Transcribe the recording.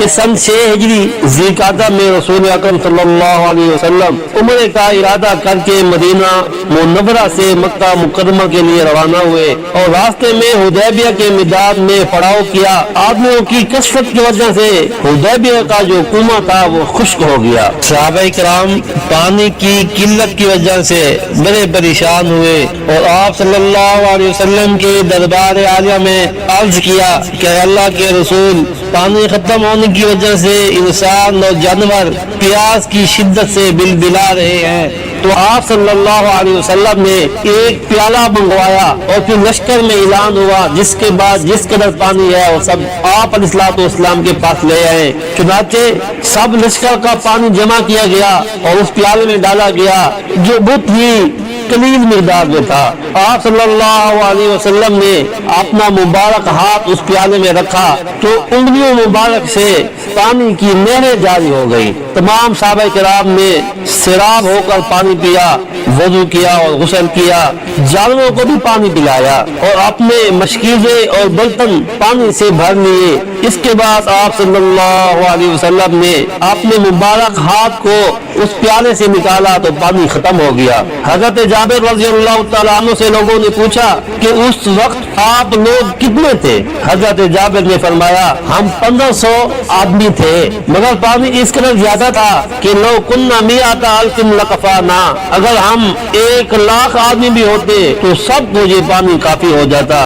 کہ سن 6 ہجری ذی القعدہ میں رسول اکرم صلی اللہ علیہ وسلم عمرے کا ارادہ کر کے مدینہ منورہ سے مکہ مکرمہ کے لیے روانہ ہوئے اور راستے میں حدیبیہ کے میدان میں پڑاؤ کیا۔ آدمیوں کی کثرت کی وجہ سے حدیبیہ کا جو کنواں تھا وہ خشک ہو گیا۔ صحابہ کرام پانی کی قلت کی وجہ سے بڑے پریشان ہوئے اور آپ صلی اللہ علیہ وسلم کے دربار عالیہ میں عرض کیا کہ اللہ کے رسول، پانی ختم ہونے کی وجہ سے انسان اور جانور پیاس کی شدت سے بلبلا رہے ہیں۔ تو آپ صلی اللہ علیہ وسلم نے ایک پیالہ منگوایا اور پھر لشکر میں اعلان ہوا، جس کے بعد جس قدر پانی ہے وہ سب آپ علیہ الصلوۃ والسلام کے پاس لے آئے۔ چنانچہ سب لشکر کا پانی جمع کیا گیا اور اس پیالے میں ڈالا گیا جو بہت ہی قلیل مقدار میں تھا۔ آپ صلی اللہ علیہ وسلم نے اپنا مبارک ہاتھ اس پیالے میں رکھا تو انگلیوں مبارک سے پانی کی نہریں جاری ہو گئی۔ تمام صحابہ کرام نے سیراب ہو کر پانی پیا، وضو کیا اور غسل کیا، جانوروں کو بھی پانی پلایا اور اپنے مشکیزے اور برتن پانی سے بھر لیے۔ اس کے بعد آپ صلی اللہ علیہ وسلم نے اپنے مبارک ہاتھ کو اس پیالے سے نکالا تو پانی ختم ہو گیا۔ حضرت جابر رضی اللہ تعالیٰ عنہ سے لوگوں نے پوچھا کہ اس وقت آپ لوگ کتنے تھے؟ حضرت جابر نے فرمایا ہم 1500 آدمی تھے، مگر پانی اس قدر زیادہ تھا کہ لو کننا میات الف لکفانا، اگر ہم 1 لاکھ آدمی بھی ہوتے تو سب کو یہ پانی کافی ہو جاتا۔